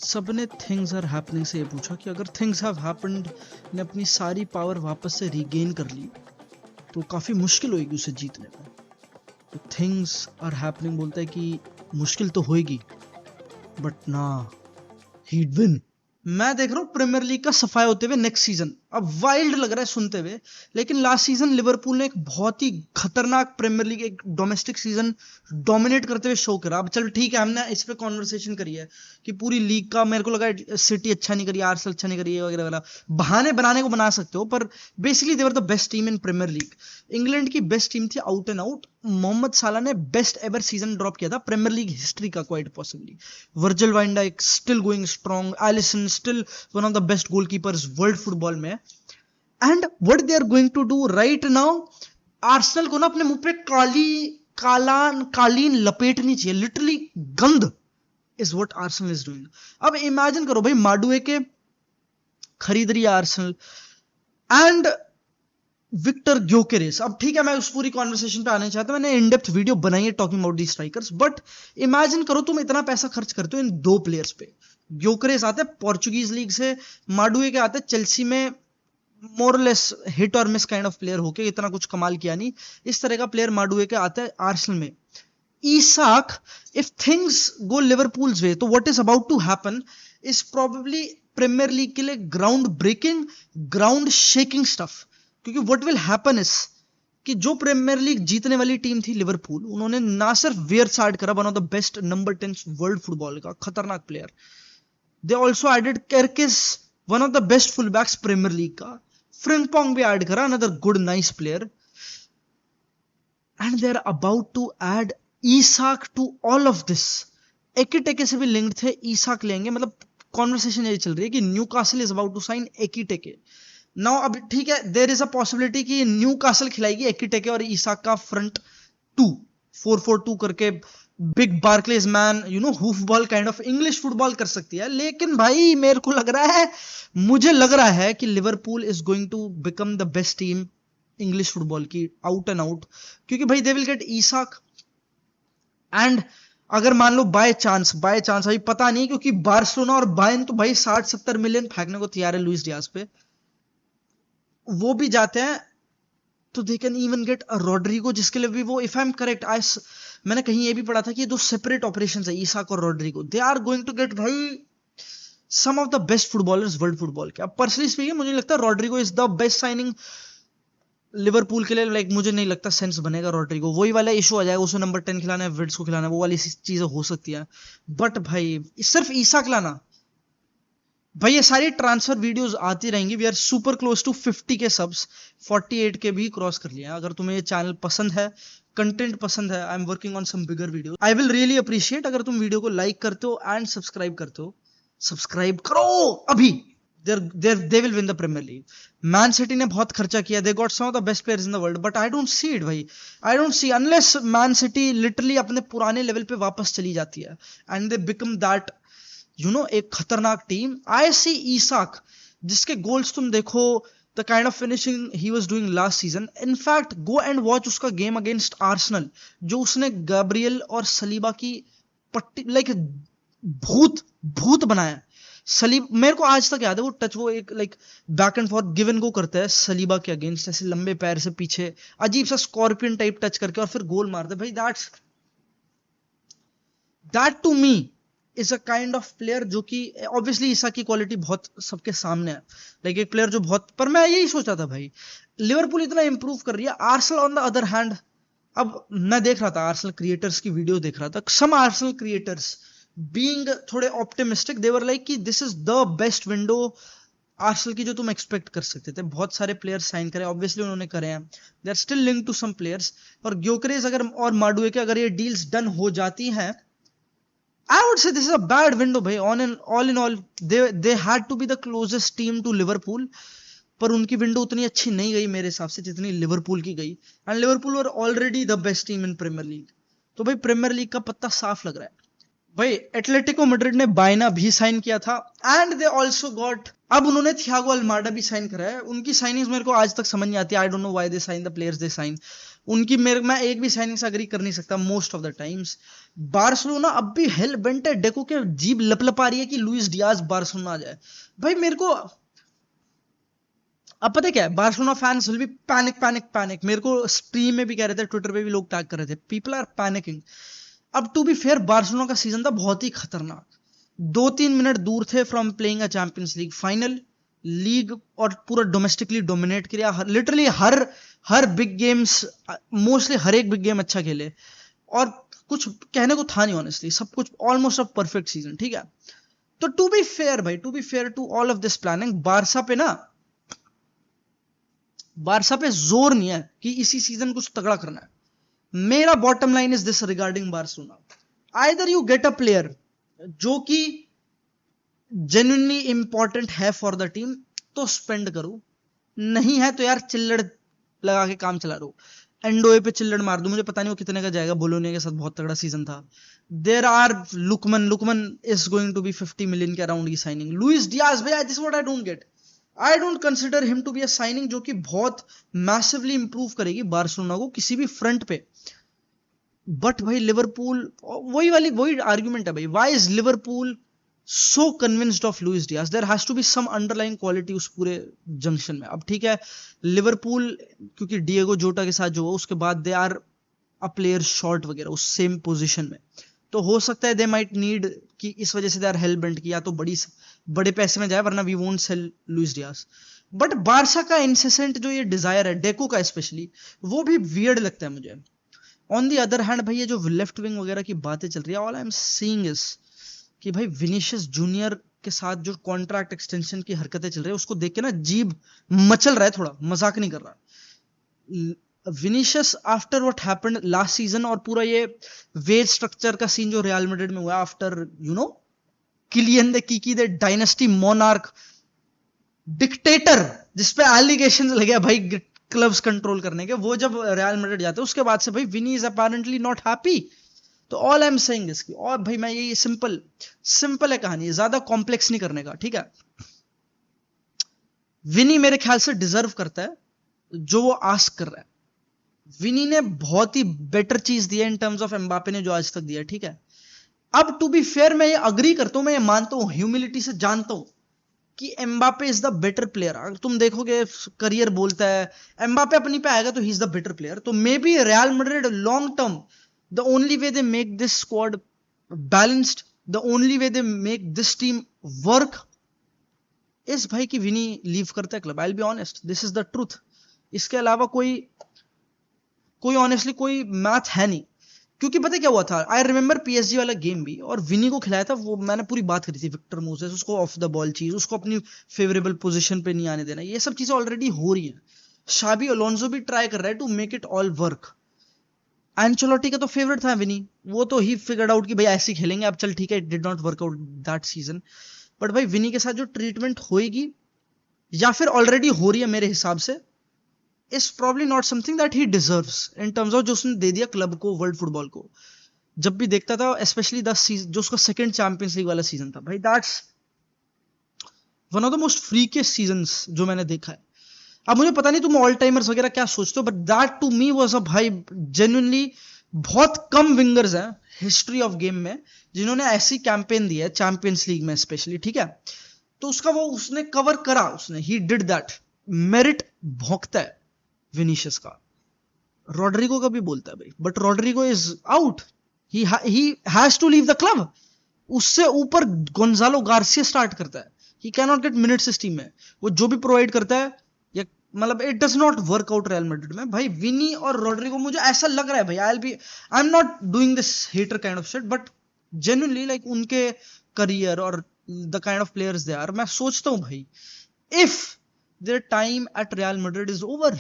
सबने things are happening से ये पूछा कि अगर थिंग्स हैव हैपेंड ने अपनी सारी पावर वापस से रीगेन कर ली तो काफी मुश्किल होगी उसे जीतने में। तो थिंग्स आर हैपनिंग बोलता है कि मुश्किल तो होएगी बट ना, ही विन। मैं देख रहा हूँ प्रीमियर लीग का सफाया होते हुए नेक्स्ट सीजन। अब वाइल्ड लग रहा है सुनते हुए, लेकिन लास्ट सीजन लिवरपूल ने एक बहुत ही खतरनाक प्रीमियर लीग एक डोमेस्टिक सीजन डोमिनेट करते हुए शो करा। अब चल ठीक है, हमने इस पे कॉन्वर्सेशन करी है कि पूरी लीग का मेरे को लगा सिटी अच्छा नहीं करी, आर्सेनल अच्छा नहीं करी वगैरह वगैरह, बहाने बनाने को बना सकते हो, पर basically they're the best team in premiere league. England की बेस्ट टीम थी out and out. Mohamed Salah ने बेस्ट एवर सीजन ड्रॉप किया था प्रीमियर लीग हिस्ट्री का, quite possibly. Virgil van Dijk still going strong, Alisson still one of the best goalkeepers world football में। And what they are going to do right now, Arsenal को ना अपने मुंह पे कालीन लपेटनी चाहिए, लिटरली गंद is what Arsenal is doing. अब इमेजिन करो भाई, माडुए के खरीद रही है आर्सेनल एंड विक्टर ग्योकेरेस। अब ठीक है, मैं उस पूरी कॉन्वर्सेशन पे आने चाहता हूं, मैंने इन डेप्थ वीडियो बनाई है talking about the strikers, but imagine करो तुम इतना पैसा खर्च करते हो इन दो प्लेयर्स पे। ग्योकेरेस आते हैं पोर्चुगीज लीग से, माडुए के आते हैं चेल्सी में, मोरलेस हिट और मिस काइंड ऑफ प्लेयर होके, इतना कुछ कमाल किया नहीं। इस तरह का प्लेयर माडुए के आता है आर्सेनल में। Isak, if things go Liverpool's way, तो what is about to happen is probably Premier League के लिए ground breaking, ground shaking stuff. क्योंकि what will happen is कि जो प्रीमियर लीग जीतने वाली टीम थी लिवरपूल, उन्होंने ना सिर्फ वेयरसार्ड करा, one of the best number 10 world football का खतरनाक player, they also added Kerkez, one of the best full backs premier league का, फ्रिंगपोंग भी ऐड करा, another good nice player, and they are about to add Isak to all of this. Ekitike से भी linked थे, ईसाक लेंगे, मतलब conversation ये चल रही है कि Newcastle is about to sign Ekitike now. अब ठीक है, देयर इज अ पॉसिबिलिटी कि न्यूकासल खिलाएगी एकीटेके और ईसाक का फ्रंट टू 4-4-2 करके, big Barclays man, you know, hoofball kind of English football कर सकती है। लेकिन भाई मेरे को लग रहा है, मुझे लग रहा है कि Liverpool is going to become the best team English football की, आउट एंड आउट। क्योंकि भाई they will get Isak, and अगर मान लो बाय चांस अभी पता नहीं, क्योंकि बार्सिलोना और बायर्न तो भाई 60-70 मिलियन फेंकने को तैयार है लुइस डियाज पे, वो भी जाते हैं, तो they can even get a Rodrigo, जिसके लिए भी वो, इफ आई एम करेक्ट, मैंने कहीं ये भी पढ़ा था कि ये दो सेपरेट ऑपरेशंस है, ईसाक और Rodrigo, they are going to get भाई some of the best footballers world football के। अब पर्सनली स्पीकिंग मुझे लगता है Rodrigo is the best signing Liverpool के लिए। लाइक मुझे नहीं लगता सेंस बनेगा रॉड्रिगो, वही वाला इशू आ जाएगा, उसे नंबर 10 खिलाना है, विड्स को खिलाना है, वो वाली चीजें हो सकती है। बट भाई सिर्फ ईसाक लाना, भाई ये सारी ट्रांसफर वीडियोस आती रहेंगी। We are super close to 50 K subs, 48 के भी क्रॉस कर लिया। अगर तुम्हें ये चैनल पसंद है, कंटेंट पसंद है, I am working on some bigger video, I will really appreciate अगर तुम वीडियो को लाइक करते हो एंड सब्सक्राइब करते हो। सब्सक्राइब करो अभी, they will win the Premier League. Man City ने बहुत खर्चा किया, they got some of the best players in the world, but I don't see it भाई, I don't see, unless Man City literally अपने पुराने level पे वापस चली जाती है and they become that, you know, एक खतरनाक टीम। I see Isak, जिसके गोल्स तुम देखो, the kind of finishing he was doing last season. In fact, go and watch उसका गेम अगेंस्ट आर्सेनल, जो उसने गैब्रियल और सलीबा की पट्टी, लाइक भूत बनाया। सलीब, मेरे को आज तक याद है वो टच, वो एक like back and fourth give and go करता है सलीबा के अगेंस्ट, ऐसे लंबे पैर से पीछे अजीब सा स्कॉर्पियन टाइप टच करके, और फिर गोल मारते भाई। That to me is a kind of player जो कि ऑब्वियसली ईसा की क्वालिटी बहुत सबके सामने है, लाइक एक प्लेयर जो बहुत, पर मैं यही सोचा था भाई लिवरपूल इतना इंप्रूव कर रही है। Arsenal on the other hand, अब मैं देख रहा था आर्सेनल क्रिएटर्स की वीडियो देख रहा था, सम आर्सेनल क्रिएटर्स बीइंग थोड़े ऑप्टिमिस्टिक, दे वर लाइक कि this is the best window Arsenal की जो तुम एक्सपेक्ट कर सकते थे। बहुत सारे प्लेयर्स साइन करे, ऑब्वियसली उन्होंने करे हैं, they are still linked to some players, और ग्योकेरेस अगर और माडुए के अगर ये डील्स डन हो जाती हैं, I would say this is a bad window भाई। all in all they had to be the closest team to Liverpool, पर उनकी विंडो उतनी अच्छी नहीं गई मेरे हिसाब से जितनी लिवरपूल की गई, and Liverpool were already the best team in premiere League. तो भाई प्रीमियर लीग का पत्ता साफ लग रहा है भाई। एटलेटिको मैड्रिड ने बायना भी साइन किया था, एंड दे आल्सो गॉट, अब उन्होंने थियागो अल्माडा भी साइन करा है। उनकी साइनिंग्स मेरे को आज तक समझ नहीं आती, I don't know why they sign the players they sign, उनकी मेरे मैं एक भी साइनिंग से अग्री कर नहीं सकता most of the times. Barcelona अब भी हेल बेंट है, डेको के जीभ लपलपा रही है कि लुइस डियाज बार्सिलोना आ जाए। भाई मेरे को अब पता है क्या है, Barcelona fans will be panic panic panic. मेरे को स्ट्रीम में भी कह रहे थे, ट्विटर पे भी लोग टैग कर रहे थे, पीपल आर पैनिकिंग। अब टू बी फेयर बार्सिलोना का सीजन था बहुत ही खतरनाक, 2-3 मिनट दूर थे from playing a champions league final, league और पूरा डोमेस्टिकली डोमिनेट किया, लिटरली हर बिग गेम्स, मोस्टली हर एक बिग गेम अच्छा खेले, और कुछ कहने को था नहीं ऑनेस्टली, सब कुछ ऑलमोस्ट अ परफेक्ट सीजन, ठीक है। तो टू बी फेयर भाई, to be fair to all of this planning, Barca पे जोर नहीं है कि इसी सीजन कुछ तगड़ा करना है। मेरा bottom line is this regarding Barcelona, either you get a player जो कि जेन्युइनली इंपॉर्टेंट है फॉर द टीम तो स्पेंड करो, नहीं है तो यार चिल्लड़ लगा के काम चला लो। एंडोए पे चिल्लड़ मार दो, मुझे पता नहीं वो कितने का जाएगा, बोलोनिया के साथ बहुत तगड़ा सीजन था। There are Lookman is going to be 50 million के अराउंड की साइनिंग। लुइस डियाज भैया, this what I don't get, I don't consider him to be a signing जो कि बहुत मैसिवली इंप्रूव करेगी बार्सिलोना को किसी भी फ्रंट पे। बट भाई लिवरपूल, वही आर्ग्यूमेंट है भाई, why is Liverpool so convinced of Luis Diaz? There has to be some underlying quality उस पूरे जंक्शन में। अब ठीक है, लिवरपूल क्योंकि डिएगो जोटा के साथ जो हुआ उसके बाद they are a player short वगैरह उस सेम पोजीशन में, तो हो सकता है दे माइट नीड कि इस वजह से दे आर हेल बेंट की या तो बड़े पैसे में जाए, वरना we won't sell Luis Diaz. But Barca का इंसेसेंट जो ये डिजायर है डेको का स्पेशली, वो भी वियर्ड लगता है मुझे। ऑन दी अदर हैंड भाई ये जो लेफ्ट विंग वगैरह की बातें चल रही है, all I am seeing is कि भाई विनीशियस जूनियर के साथ जो कॉन्ट्रैक्ट एक्सटेंशन की हरकतें चल रही है उसको देख के ना जीभ मचल रहा है, थोड़ा मजाक नहीं कर रहा। Vinicius after what happened last season और पूरा ये वेज स्ट्रक्चर का सीन जो रियल मैड्रिड में हुआ after Kylian the Kiki the dynasty monarch dictator जिसपे एलिगेशंस लगे भाई क्लब्स कंट्रोल करने के, वो जब रियल मैड्रिड जाते हैं उसके बाद से भाई विनी इज अपेरेंटली नॉट हैप्पी। तो ऑल आई एम सेइंग इसकी, और भाई मैं ये सिंपल है कहानी, ज्यादा कॉम्प्लेक्स नहीं करने का, ठीक है। विनी मेरे ख्याल से डिजर्व करता है जो वो आस्क कर रहा है। विनी ने बहुत ही बेटर चीज दी है इन टर्म्स ऑफ एम्बापे ने जो आज तक दिया है, ठीक है। अब टू बी फेयर मैं ये अग्री करता हूं, मैं ये मानता हूं, ह्यूमिलिटी से जानता हूं कि Mbappe is the better player. अगर तुम देखोगे करियर बोलता है एम्बापे अपनी पे आएगा तो ही इज द बेटर प्लेयर। तो maybe Real Madrid long term the only way they make this squad balanced, the only way they make this team work is भाई कि विनी लीव करता है club. I'll be honest, this is the truth। इसके अलावा कोई honestly कोई math है नहीं, क्योंकि पता क्या हुआ था, आई रिमेंबर पीएसजी वाला गेम भी, और विनी को खिलाया था, वो मैंने पूरी बात करी थी, विक्टर मोसेस उसको ऑफ द बॉल चीज, उसको अपनी फेवरेबल पोजीशन पे नहीं आने देना, ये सब चीजें ऑलरेडी हो रही हैं। शाबी अलोंसो भी ट्राई कर रहा है to make it all work. Ancelotti का तो फेवरेट था विनी, वो तो ही फिगर्ड आउट कि भाई ऐसे ही खेलेंगे, अब चल ठीक है, it did not work out that season. But भाई विनी के साथ जो ट्रीटमेंट होएगी या फिर ऑलरेडी हो रही है मेरे हिसाब से, is probably not something that he deserves in terms of जो उसने दे दिया क्लब को, वर्ल्ड फुटबॉल को। जब भी देखता था, स्पेशली जो उसका सेकंड चैंपियंस लीग वाला सीजन था, भाई that's one of the most freakiest seasons जो मैंने देखा है। अब मुझे पता नहीं तुम ऑल टाइमर्स वगैरह क्या सोचते हो, but that to me was a भाई जेन्युइनली, बहुत कम विंगर्स हैं हिस्ट्री ऑफ गेम में जिन्होंने ऐसी कैंपेन दी है चैंपियंस लीग में स्पेशली, ठीक है। तो उसका वो उसने कवर करा, उसने ही डिड दैट, मेरिट भोंकता है विनीशियस का। रॉड्रिगो का भी बोलता है भाई, but Rodrigo is out, he has to leave the club. उससे ऊपर गोंजालो गार्सिया स्टार्ट करता है, he can not get minutes इस टीम में, वो जो भी प्रोवाइड करता है, मतलब it does not work out Real Madrid में। भाई विनी और रॉड्रिगो, मुझे ऐसा लग रहा है भाई, I am not doing this hater kind of shit, but genuinely like उनके करियर और the kind of players they are, मैं सोचता हूं भाई if their time at Real Madrid is over,